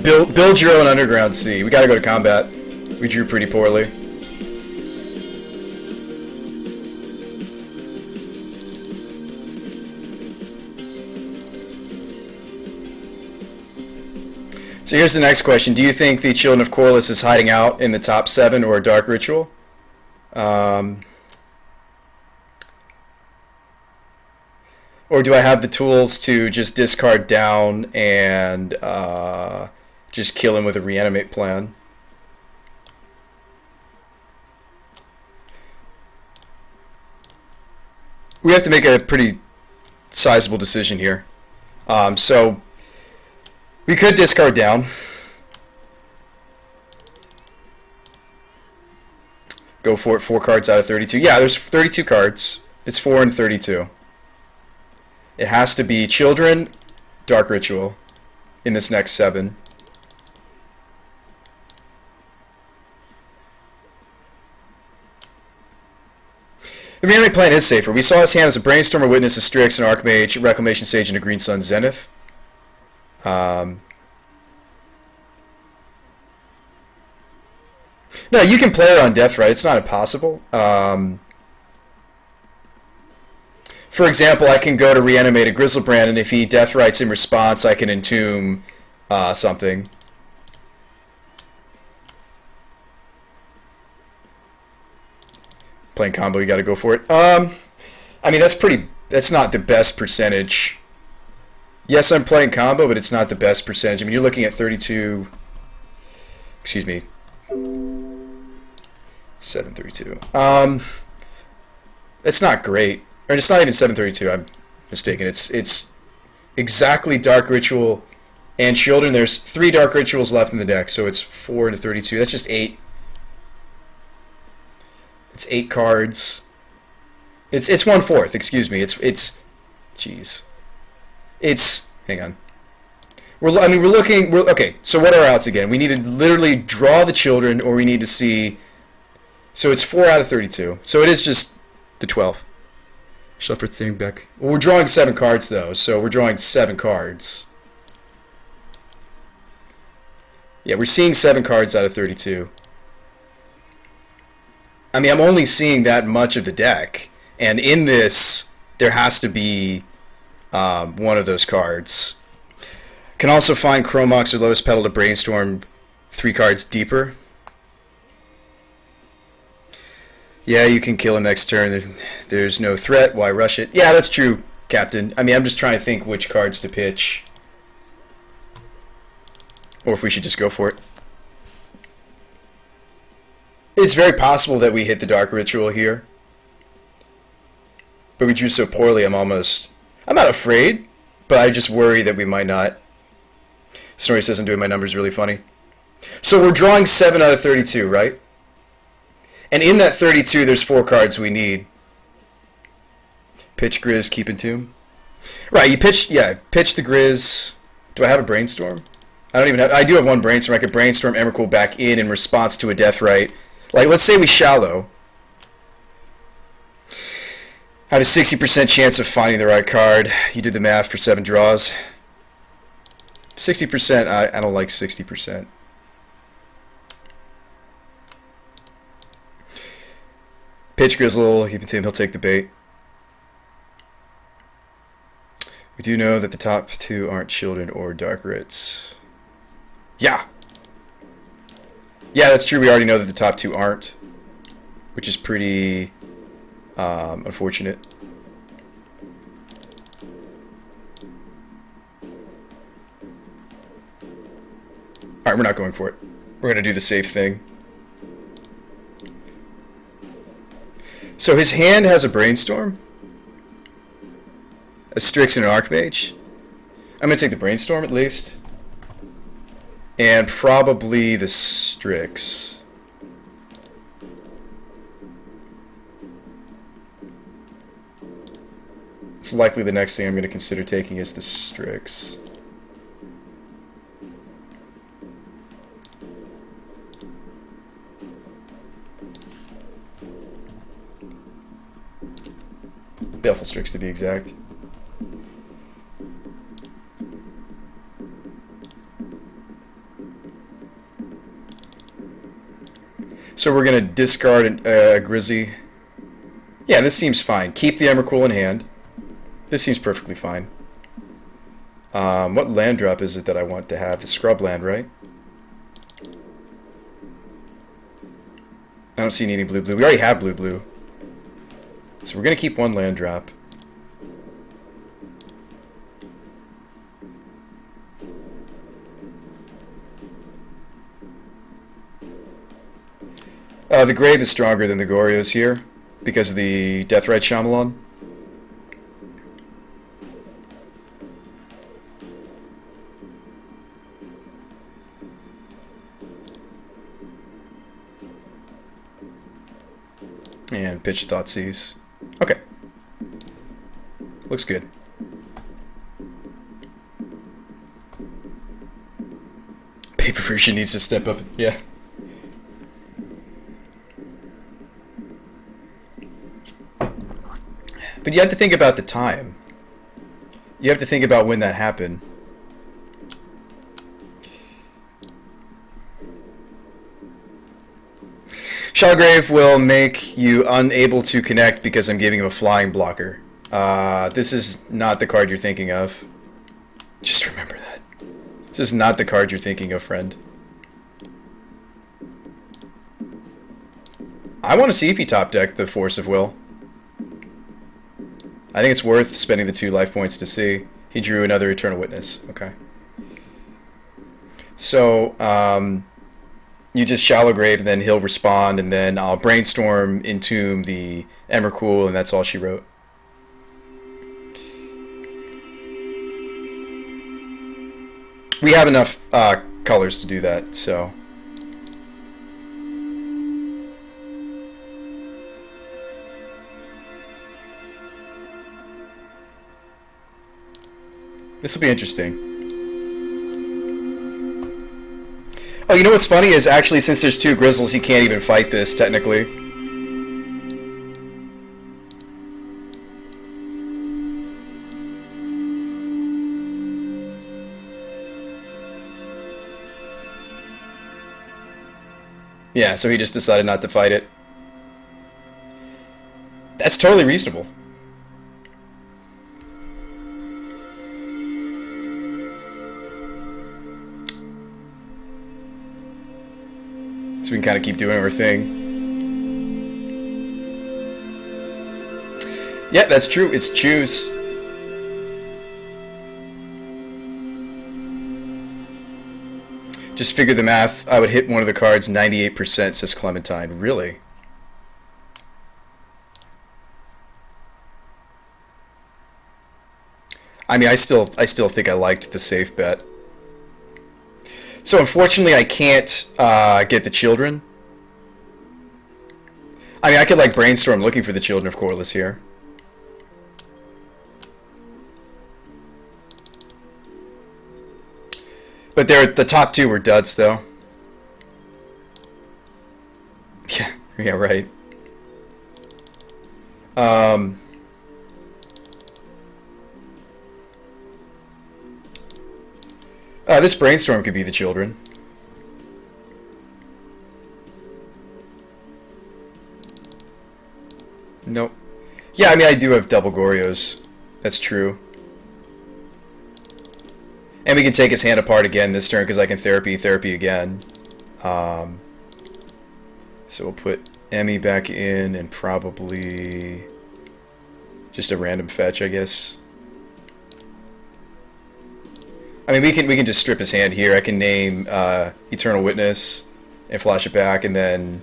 build your own underground sea. We gotta go to combat. We drew pretty poorly. So here's the next question. Do you think the Children of Corliss is hiding out in the top 7 or a Dark Ritual? Or do I have the tools to just discard down and just kill him with a reanimate plan? We have to make a pretty sizable decision here. So we could discard down. Go for it. 4 cards out of 32. Yeah, there's 32 cards. It's 4 and 32. It has to be Children, Dark Ritual in this next 7. The reanimate plan is safer. We saw his hand as a Brainstormer, Witness, a Strix, an Archmage, a Reclamation Sage, and a Green Sun Zenith. No, you can play it on death, right? It's not impossible. For example, I can go to reanimate a Grizzlebrand, and if he death writes in response, I can entomb something. Playing combo, you got to go for it. I mean, that's not the best percentage. Yes, I'm playing combo, but it's not the best percentage. I mean, you're looking at 32. Excuse me. 732. It's not great. Or it's not even 732. I'm mistaken. It's exactly Dark Ritual and Children. There's 3 Dark Rituals left in the deck, so it's 4 into 32. That's just 8. It's 8 cards. It's 1/4. Excuse me. Jeez. It's hang on. We're looking. Okay. So what are our outs again? We need to literally draw the Children, or we need to see. So it's 4 out of 32. So it is just the 12. Shuffle thing back. Well, we're drawing 7 cards though, so we're drawing 7 cards. Yeah, we're seeing 7 cards out of 32. I mean, I'm only seeing that much of the deck, and in this, there has to be one of those cards. Can also find Chromox or Lotus Petal to brainstorm 3 cards deeper. Yeah, you can kill him next turn. There's no threat. Why rush it? Yeah, that's true, Captain. I mean, I'm just trying to think which cards to pitch. Or if we should just go for it. It's very possible that we hit the Dark Ritual here. But we drew so poorly, I'm not afraid, but I just worry that we might not. Snorri says I'm doing my numbers really funny. So we're drawing 7 out of 32, right? And in that 32, there's 4 cards we need. Pitch Grizz, keep Entomb. Right, pitch the Grizz. Do I have a Brainstorm? I do have 1 Brainstorm. I could Brainstorm Emrakul back in response to a Deathrite. Like, let's say we Shallow. I have a 60% chance of finding the right card. You did the math for 7 draws. 60%, I don't like 60%. Pitch Grizzle, keep it to him, he'll take the bait. We do know that the top 2 aren't Children or Dark Rits. Yeah! Yeah, that's true, we already know that the top 2 aren't. Which is pretty unfortunate. Alright, we're not going for it. We're going to do the safe thing. So his hand has a Brainstorm, a Strix, and an Archmage. I'm going to take the Brainstorm at least. And probably the Strix. It's likely the next thing I'm going to consider taking is the Strix. Baleful Strix to be exact. So we're going to discard a Grizzly. Yeah, this seems fine. Keep the Emrakul in hand. This seems perfectly fine. What land drop is it that I want to have? The scrub land, right? I don't see any blue-blue. We already have blue-blue. So we're going to keep one land drop. The Grave is stronger than the Gorios here because of the Deathrite Shyamalan. And Pitch Thoughtseize. Okay. Looks good. Paper version needs to step up. Yeah. But you have to think about the time. You have to think about when that happened. Shallgrave will make you unable to connect because I'm giving him a flying blocker. This is not the card you're thinking of. Just remember that. This is not the card you're thinking of, friend. I want to see if he top decked the Force of Will. I think it's worth spending the 2 life points to see. He drew another Eternal Witness. Okay. So, you just Shallow Grave, and then he'll respond, and then I'll Brainstorm, Entomb the Emrakul, and that's all she wrote. We have enough colors to do that, so... This will be interesting. Oh, you know what's funny is actually since there's 2 Grizzles, he can't even fight this, technically. Yeah, so he just decided not to fight it. That's totally reasonable. So we can kind of keep doing our thing. Yeah, that's true. It's choose. Just figure the math. I would hit one of the cards 98%, says Clementine. Really? I mean, I still think I liked the safe bet. So unfortunately, I can't get the children. I mean, I could like Brainstorm looking for the Children of Corliss here. But the top 2 were duds, though. Yeah, right. This Brainstorm could be the Children. Nope. Yeah, I mean, I do have double Gorios. That's true. And we can take his hand apart again this turn because I can therapy again. So we'll put Emmy back in and probably just a random fetch, I guess. I mean, we can just strip his hand here. I can name Eternal Witness and flash it back and then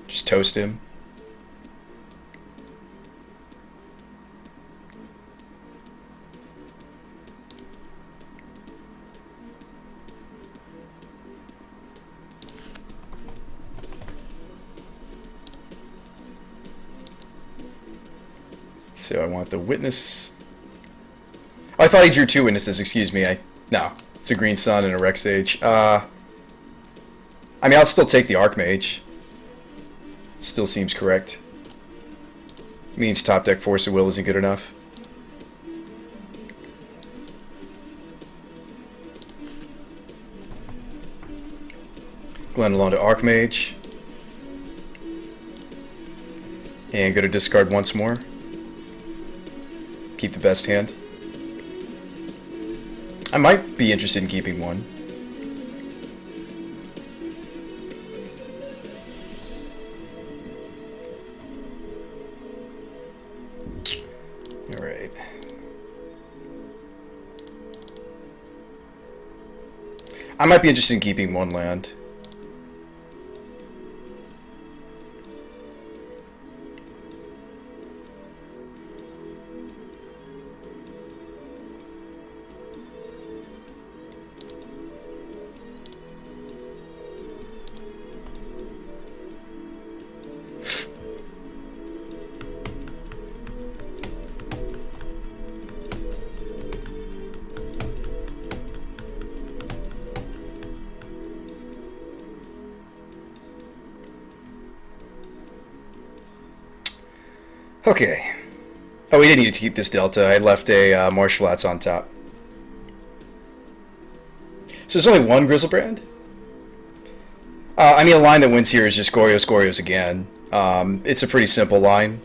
just toast him. So I want the Witness. Oh, I thought he drew 2 Witnesses, excuse me. No, it's a Green Sun and a Rex Sage. I mean, I'll still take the Archmage. Still seems correct. Means top deck Force of Will isn't good enough. Glenn along to Archmage. And go to discard once more. Keep the best hand. I might be interested in keeping one. Alright. I might be interested in keeping one land. Okay. Oh, we did need to keep this delta. I left a marsh flats on top. So there's only one Grizzlebrand? I mean, a line that wins here is just Gorios, Gorios again. It's a pretty simple line.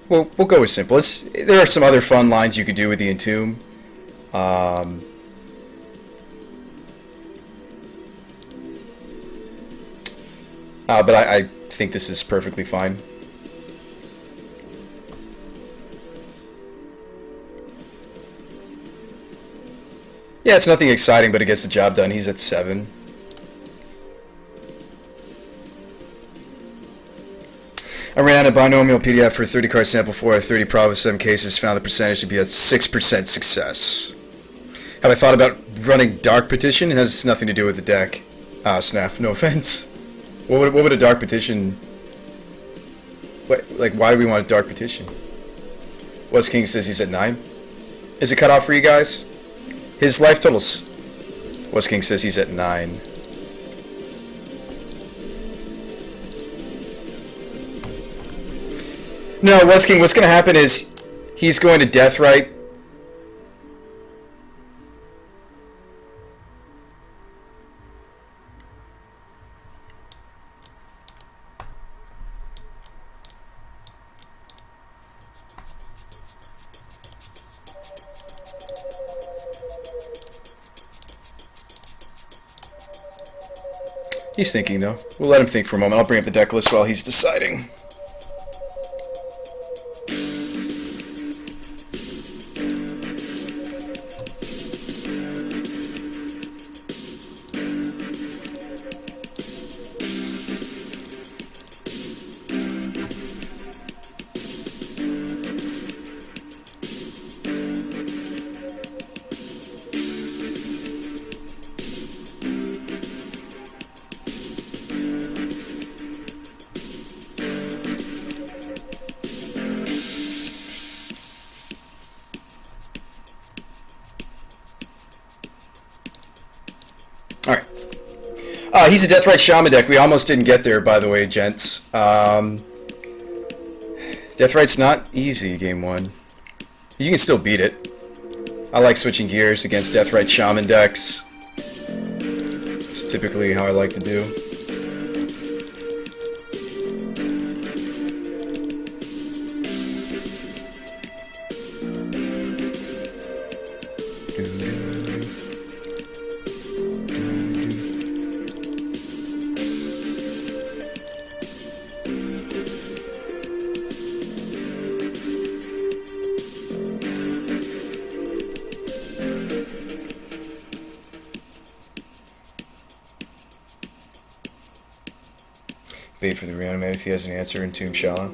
We'll go with simple. There are some other fun lines you could do with the Entomb. But I think this is perfectly fine. Yeah, it's nothing exciting, but it gets the job done. He's at 7. I ran a binomial PDF for a 30 card sample for 30 Bravo 7 cases, found the percentage to be a 6% success. Have I thought about running Dark Petition? It has nothing to do with the deck. Snap, no offense. What would a Dark Petition... Like, why do we want a Dark Petition? Wes King says he's at 9. Is it cut off for you guys? His life totals. Wes King says he's at 9. No, Wes King, what's going to happen is he's going to Deathrite. He's thinking, though. We'll let him think for a moment. I'll bring up the deck list while he's deciding. He's a Deathrite Shaman deck. We almost didn't get there, by the way, gents. Deathrite's not easy, game 1. You can still beat it. I like switching gears against Deathrite Shaman decks. It's typically how I like to do. Bait for the reanimator if he has an answer in Tomb Shallow.